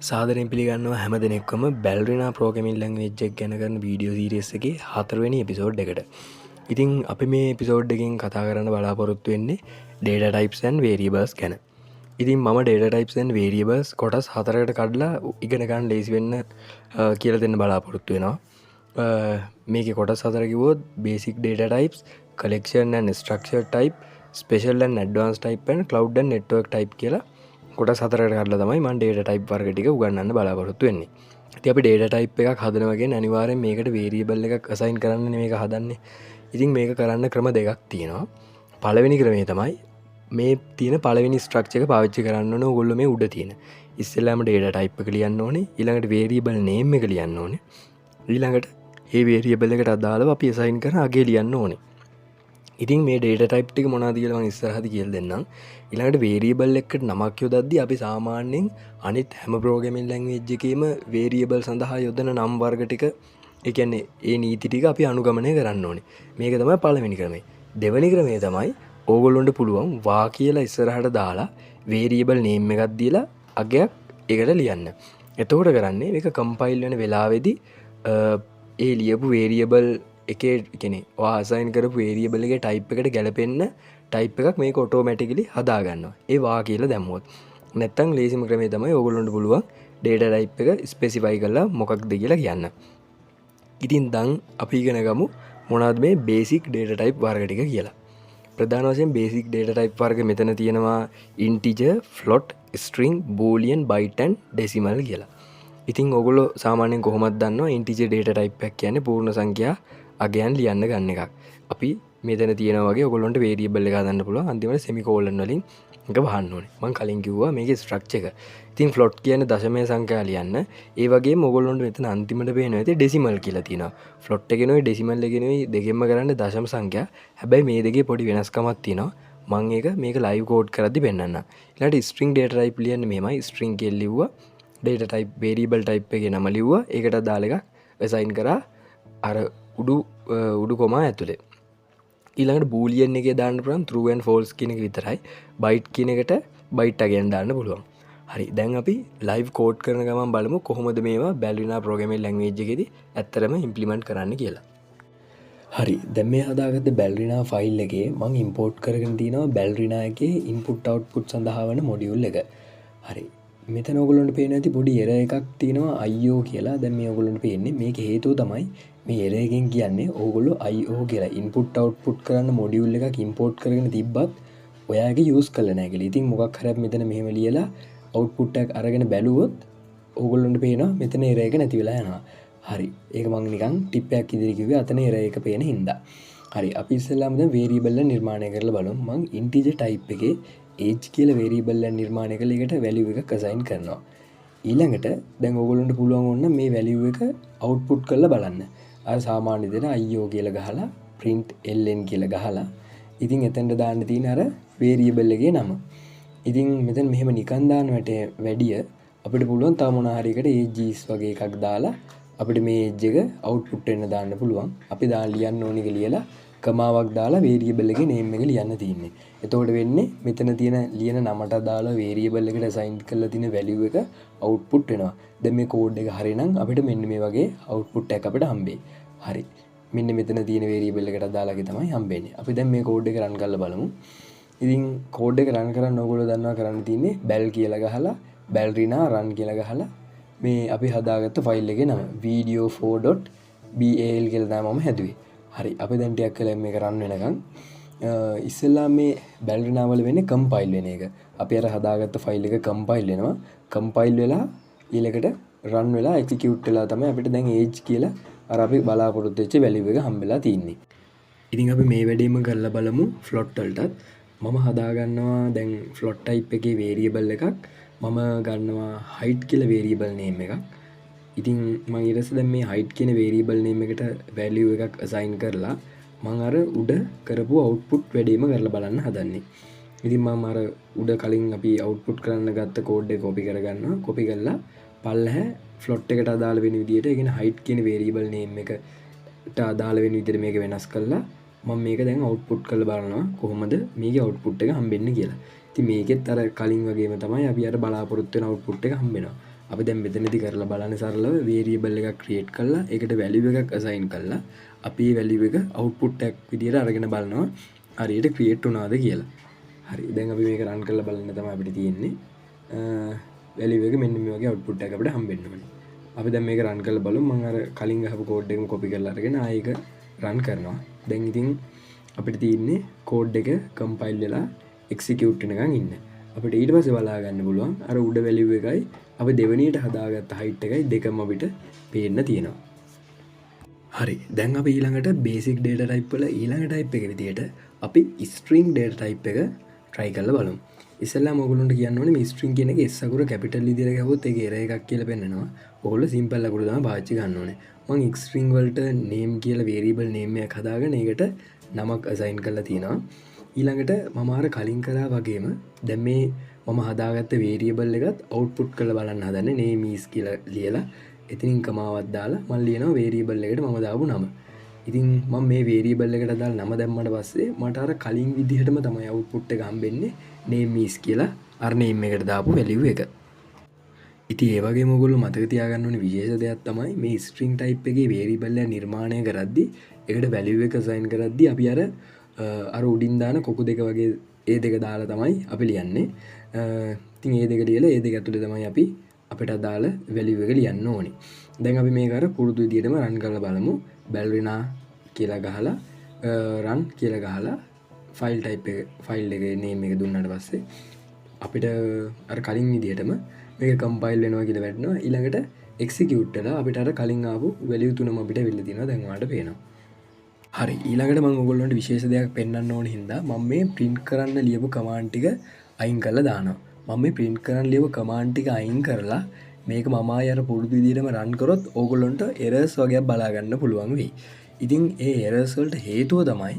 සාදරයෙන් පිළිගන්නවා හැම දෙනෙක්වම බැල්රිනා ප්‍රෝගමින් ලැංග්වේජ් එක ගැන කරන වීඩියෝ සීරීස් එකේ 4 වෙනි එපිසෝඩ් එකට. ඉතින් අපි මේ එපිසෝඩ් එකකින් කතා කරන්න බලාපොරොත්තු වෙන්නේ data types and variables ගැන. ඉතින් මම data types and variables කොටස් 4කට කඩලා ඉගෙන ගන්න ලේසි වෙන්න කියලා දෙන්න බලාපොරොත්තු වෙනවා. මේකේ කොටස් 4 කිව්වොත් basic data types, collection and structure type, special and advanced type and cloud and network type කියලා කොටස් 4කට කඩලා තමයි මම data type වර්ග ටික උගන්වන්න බලාපොරොත්තු වෙන්නේ. ඉතින් අපි data type එකක් හදනවා කියන්නේ අනිවාර්යෙන් මේකට variable එකක් assign කරන්නනේ මේක හදන්නේ. ඉතින් මේක කරන්න ක්‍රම දෙකක් තියෙනවා. පළවෙනි ක්‍රමය තමයි මේ තියෙන පළවෙනි ස්ට්‍රක්චර් එක පාවිච්චි කරන්න ඕනේ ඕගොල්ලෝ මේ උඩ තියෙන. ඉස්සෙල්ලාම data type එක ලියන්න ඕනේ. ඊළඟට variable name එක ලියන්න ඕනේ. ඊළඟට මේ variable එකට අදාළව අපි assign කරන අගය ලියන්න ඕනේ. ඉතින් මේ data type ටික මොනවද කියලා මම ඉස්සරහදී කියලා දෙන්නම්. ඊළඟට variable එකට නමක් යොදද්දී අපි සාමාන්‍යයෙන් අනිත් හැම programming language එකේම variable සඳහා යොදන නම් වර්ග ටික ඒ කියන්නේ ඒ නීති ටික අපි අනුගමනය කරන්න ඕනේ. මේක තමයි පළවෙනි ක්‍රමය. දෙවෙනි ක්‍රමය තමයි ඕගොල්ලොන්ට පුළුවන් වා කියලා ඉස්සරහට දාලා variable name එකක් දීලා අගයක් ඒකට ලියන්න. එතකොට කරන්නේ මේක compile වෙන වෙලාවේදී ඒ ලියපු variable එකේ කියන්නේ ඔයා assign කරපු variable එකේ type එකට ගැලපෙන්න type එකක් මේක automatically හදා ගන්නවා. ඒ වා කියලා දැම්මොත්. නැත්තම් ලේසිම ක්‍රමය තමයි ඕගොල්ලන්ට පුළුවන් data type එක specify කරලා මොකක්ද කියලා කියන්න. ඉතින් දැන් අපි ඉගෙන ගමු මොනවද මේ basic data type වර්ග ටික කියලා. ප්‍රධාන වශයෙන් basic data type වර්ග මෙතන තියෙනවා integer, float, string, boolean, byte and decimal කියලා. ඉතින් ඕගොල්ලෝ සාමාන්‍යයෙන් කොහොමද දන්නවා integer data type එකක් කියන්නේ පූර්ණ සංඛ්‍යා අගයන් ලියන්න ගන්න එකක්. අපි මෙතන තියෙනවා වගේ ඔයගොල්ලන්ට variable එක හදන්න පුළුවන්. අන්තිමට semicolon වලින් එක වහන්න ඕනේ. මම කලින් කිව්වා මේකේ structure එක. ඉතින් float කියන්නේ දශමයේ සංඛ්‍යා ලියන්න. ඒ වගේම ඔයගොල්ලන්ට මෙතන අන්තිමට පේනවා ඇති decimal කියලා තියෙනවා. float එකේ නෙවෙයි decimal එකේ නෙවෙයි දෙකෙන්ම කරන්නේ දශම සංඛ්‍යා. හැබැයි මේ දෙකේ පොඩි වෙනස්කමක් තියෙනවා. මම මේක live code කරද්දි පෙන්නන්න. ඊළඟට string data type ලියන්නේ මෙහෙමයි. string කියලා ලිව්වා. data type variable type එකේ නම ලිව්වා. ඒකට දාලා එකක් assign කරා අර උඩු කොමා ඇතුලේ. ඊළඟට boolean එකේ දාන්න පුළුවන් true and false කියන එක විතරයි. byte කියන එකට byte again දාන්න පුළුවන්. හරි. දැන් අපි live code කරන ගමන් බලමු කොහොමද මේවා Ballerina programming language එකේදී ඇත්තටම implement කරන්න කියලා. හරි. දැන් මේ හදාගත්ත Ballerina file එකේ මම import කරගෙන තියෙනවා Ballerina එකේ input output සඳහා වන module එක. හරි. මෙතන ඔයගොල්ලන්ට පේන ඇති පොඩි error එකක් තියෙනවා IO කියලා. දැන් මේ ඔයගොල්ලන්ට පේන්නේ මේක හේතුව තමයි මේ error එකෙන් කියන්නේ ඕගොල්ලෝ IO කියලා input output කරන්න module එකක් import කරගෙන තිබ්බත් ඔයාගේ use කරලා නැහැ කියලා. ඉතින් මොකක් හරි මෙතන මෙහෙම ලියලා output එකක් අරගෙන බැලුවොත් ඕගොල්ලන්ට පේනවා මෙතන error එක නැති වෙලා යනවා. හරි. ඒක මම නිකන් ටිප් එකක් ඉදිරි කිව්වේ අතන error එක පේන හින්දා. හරි. අපි ඉස්සෙල්ලාම දැන් variable එක නිර්මාණය කරලා බලමු. මම integer type එකේ age කියලා variable එක නිර්මාණය කරලා ඒකට value එකක් assign කරනවා. ඊළඟට දැන් ඕගොල්ලන්ට පුළුවන් වුණා මේ value එක output කරලා බලන්න. අර සාමාන්‍ය විදිහට IO කියලා ගහලා print ln කියලා ගහලා ඉතින් එතෙන්ට දාන්න තියෙන අර variable එකේ නම. ඉතින් මෙතන මෙහෙම නිකන් දානවට වැඩිය අපිට පුළුවන් තව මොන හරි එකට ages වගේ එකක් දාලා අපිට මේ age එක output වෙන්න දාන්න පුළුවන්. අපි ලියන්න ඕනේ කියලා කමාවක් දාලා variable එකේ name එක ලියන්න තියෙන්නේ. එතකොට වෙන්නේ මෙතන තියෙන ලියන නමට දාලා variable එකට assign කරලා තියෙන value එක output වෙනවා. දැන් මේ code එක හරිනම් අපිට මෙන්න මේ වගේ output එකක් අපිට හම්බෙයි. හරි. මෙන්න මෙතන තියෙන variable එකට දාලාගේ තමයි හම්බෙන්නේ. අපි දැන් මේ code එක run කරලා බලමු. ඉතින් code එක run කරන්න ඕගොල්ලෝ දන්නවා කරන්න තියෙන්නේ bal කියලා ගහලා ballerina run කියලා ගහලා මේ අපි හදාගත්ත file එකේ නම video4.bal කියලා තමයි මම හැදුවේ. හරි. අපි දැන් ටිකක් කලින් මේක run වෙනකන් ඉස්සෙල්ලා මේ Ballerina වල වෙන්නේ compile වෙන එක. අපි අර හදාගත්ත file එක compile වෙනවා. compile වෙලා ඊළඟට run වෙලා execute වෙලා තමයි අපිට දැන් age කියලා අර අපි බලාපොරොත්තු වෙච්ච value එක හම්බෙලා තින්නේ. ඉතින් අපි මේ වැඩේම කරලා බලමු float වලටත්. මම හදාගන්නවා දැන් float type එකේ variable එකක්. මම ගන්නවා height කියලා variable name එකක්. ඉතින් මම ඊට පස්සේ දැන් මේ height කියන variable name එකට value එකක් assign කරලා මම අර උඩ කරපු output වැඩේම කරලා බලන්න හදන්නේ. ඉතින් මම අර උඩ කලින් අපි output කරන්න ගත්ත code එක copy කරගන්නවා. copy කරලා පල්ලහැ float එකට අදාළ වෙන විදිහට ඒ කියන්නේ height කියන variable name එකට අදාළ වෙන විදිහට මේක වෙනස් කරලා මම මේක දැන් output කරලා බලනවා කොහොමද මේකේ output එක හම්බෙන්නේ කියලා. ඉතින් මේකෙත් අර කලින් වගේම තමයි අපි අර බලාපොරොත්තු වෙන output එක හම්බෙනවා. අපි දැන් මෙතනදි කරලා බලන්න සරලව වේරියබල් එකක් ක්‍රියේට් කරලා ඒකට වැලියු එකක් අසයින් කරලා අපි මේ වැලියු එක අවුට්පුට් එකක් විදියට අරගෙන බලනවා හරියට ක්‍රියේට් වුණාද කියලා. හරි දැන් අපි මේක රන් කරලා බලන්න තමයි අපිට තියෙන්නේ. වැලියු එක මෙන්න මේ වගේ අවුට්පුට් එකක් අපිට හම්බෙන්න ඕනේ. අපි දැන් මේක රන් කරලා බලමු. මම අර කලින් ගහපු කෝඩ් එකම කොපි කරලා අරගෙන ආයෙක රන් කරනවා. දැන් ඉතින් අපිට තියෙන්නේ කෝඩ් එක කම්පයිල් වෙලා එක්සිකියුට් වෙනකන් ඉන්න. අපිට ඊට පස්සේ බලා ගන්න පුළුවන් අර උඩ වැලියු එකයි අපි දෙවෙනියට හදාගත්ත හයිට් එකයි දෙකම අපිට පේන්න තියෙනවා. හරි දැන් අපි ඊළඟට බේසික් ඩේටා ටයිප් වල ඊළඟ ටයිප් එක විදියට අපි ස්ට්‍රින්ග් ඩේටා ටයිප් එක try කරලා බලමු. ඉස්සෙල්ලාම ඔයගොල්ලන්ට කියන්න ඕනේ මේ ස්ට්‍රින්ග් කියන එක S අකුර කැපිටල් විදියට ගහුවොත් ඒක error එකක් කියලා පෙන්නනවා. ඔයගොල්ලෝ සිම්පල් අකුර තමයි පාවිච්චි කරන්න ඕනේ. මම ස්ට්‍රින්ග් වලට name කියලා variable name එකක් හදාගෙන ඒකට නමක් assign කරලා තියෙනවා. ඊළඟට මම අර කලින් කරා වගේම දැන් මේ මම හදාගත්ත variable එකත් output කරලා බලන්න හදන්නේ name is කියලා ලියලා එතනින් කමාවක් දාලා මම ලියනවා variable එකට මම දාපු නම. ඉතින් මම මේ variable එකට දාලා නම දැම්මට පස්සේ මට අර කලින් විදිහටම තමයි output එක හම්බෙන්නේ name is කියලා අර name එකට දාපු value එක. ඉතින් ඒ වගේම ඔයගොල්ලෝ මතක තියාගන්න ඕනේ විශේෂ දෙයක් තමයි මේ string type එකේ variable එක නිර්මාණය කරද්දී ඒකට value එක assign කරද්දී අපි අර උඩින් දාන කොකු දෙක වගේ ඒ දෙක දාලා තමයි අපි ලියන්නේ. ඉතින් ඒ දෙක ලියලා ඒ දෙක ඇතුලේ තමයි අපි අපිට අදාළ value එක ලියන්න ඕනේ. දැන් අපි මේක අර පුරුදු විදිහටම run කරලා බලමු. ballerina කියලා ගහලා run කියලා ගහලා file type එක file එකේ name එක දුන්නාට පස්සේ අපිට අර කලින් විදිහටම මේක compile වෙනවා කියලා වැටෙනවා. ඊළඟට execute වෙලා අපිට අර කලින් ආපු value තුනම අපිට වෙල්ල තියෙනවා. දැන් ඔයාලට පේනවා. හරි ඊළඟට මම ඔයගොල්ලන්ට විශේෂ දෙයක් පෙන්වන්න ඕන හින්දා මම මේ print කරන්න ලියපු command ටික අයින් කරලා දානවා. මම මේ print කරන්න ලියපු command ටික අයින් කරලා මේක මම ආයෙ අර පුරුදු විදිහටම run කරොත් ඕගොල්ලන්ට errors වගේක් බලා ගන්න පුළුවන් වෙයි. ඉතින් ඒ errors වලට හේතුව තමයි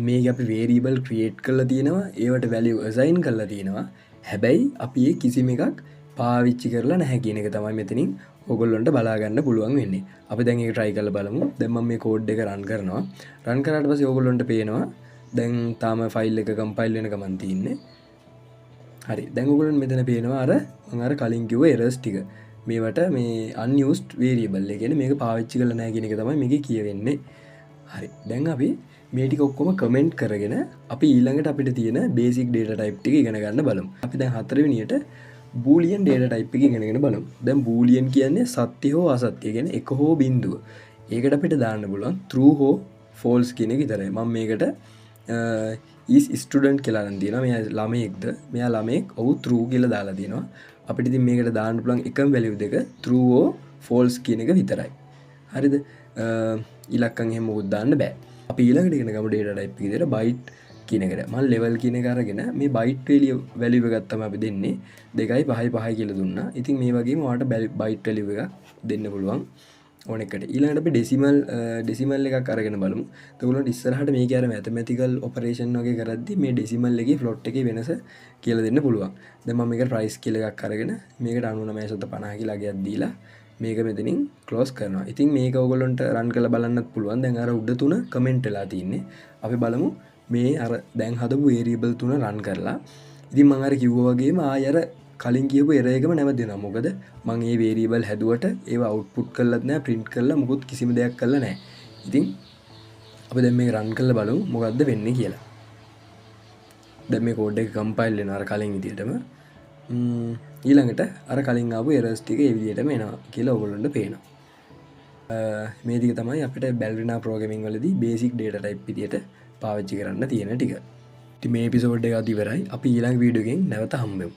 මේක අපි variable create කරලා තියෙනවා ඒවට value assign කරලා තියෙනවා. හැබැයි අපි ඒ කිසිම එකක් පාවිච්චි කරලා නැහැ කියන එක තමයි මෙතනින් ඔයගොල්ලන්ට බලා ගන්න පුළුවන් වෙන්නේ. අපි දැන් ඒක try කරලා බලමු. දැන් මම මේ code එක run කරනවා. run කරාට පස්සේ ඔයගොල්ලන්ට පේනවා දැන් තාම file එක compile වෙන ගමන් තියෙන්නේ. හරි දැන් ඔයගොල්ලන් මෙතන පේනවා අර මම අර කලින් කිව්ව errors ටික. මේවට මේ unused variable එක කියන්නේ මේක පාවිච්චි කරලා නැහැ කියන එක තමයි මේකේ කියවෙන්නේ. හරි දැන් අපි මේ ටික ඔක්කොම කමෙන්ට් කරගෙන අපි ඊළඟට අපිට තියෙන basic data type ටික ඉගෙන ගන්න බලමු. අපි දැන් හතරවෙනියට boolean data type එක ඉගෙනගෙන බලමු. දැන් boolean කියන්නේ සත්‍ය හෝ අසත්‍ය කියන්නේ එක හෝ බිඳුව. ඒකට අපිට දාන්න පුළුවන් true හෝ false කියන එක විතරයි. මම මේකට is student කියලා නම් දිනවා. මෙයා ළමයෙක්ද? මෙයා ළමයෙක්. ඔව් true කියලා දාලා දිනවා. අපිට ඉතින් මේකට දාන්න පුළුවන් එකම value දෙක true හෝ false කියන එක විතරයි. හරිද? ඉලක්කම් එහෙම මොකුත් දාන්න බෑ. අපි ඊළඟට ඉගෙන ගමු data type එක විදිහට byte කියන එකට. මම level කියන එක අරගෙන මේ byte value එකක් තමයි අපි දෙන්නේ 2යි 5යි 5යි කියලා දුන්නා. ඉතින් මේ වගේම ඔයාලට byte value එකක් දෙන්න පුළුවන් ඕන එකට. ඊළඟට අපි decimal එකක් අරගෙන බලමු. එතකොට ඉස්සරහට මේකේ අර mathematical operation වගේ කරද්දි මේ decimal එකේ float එකේ වෙනස කියලා දෙන්න පුළුවන්. දැන් මම මේකට price කියලා එකක් අරගෙන මේකට 99.50 කියලා ගයක් දීලා මේක මෙතනින් close කරනවා. ඉතින් මේක ඔයගොල්ලන්ට run කරලා බලන්නත් පුළුවන්. දැන් අර උඩ තුන comment වෙලා තින්නේ. අපි බලමු මේ අර දැන් හදපු variable තුන run කරලා. ඉතින් මම අර කිව්වා වගේම ආය අර කලින් කියපු error එකම නැවත දෙනවා. මොකද මම මේ variable හැදුවට ඒව output කරලත් නැහැ print කරලා මොකුත් කිසිම දෙයක් කරලා නැහැ. ඉතින් අපි දැන් මේක run කරලා බලමු මොකද්ද වෙන්නේ කියලා. දැන් මේ code එක compile වෙනවා අර කලින් විදිහටම. ඊළඟට අර කලින් ආපු errors ටික ඒ විදිහටම එනවා කියලා ඔයගොල්ලන්ට පේනවා. මේ ටික තමයි අපිට ballerina programming වලදී basic data type විදිහට පාවිච්චි කරන්න තියෙන ටික. ඉතින් මේ එපිසෝඩ් එක අද ඉවරයි. අපි ඊළඟ වීඩියෝ එකෙන් නැවත හම්බෙමු.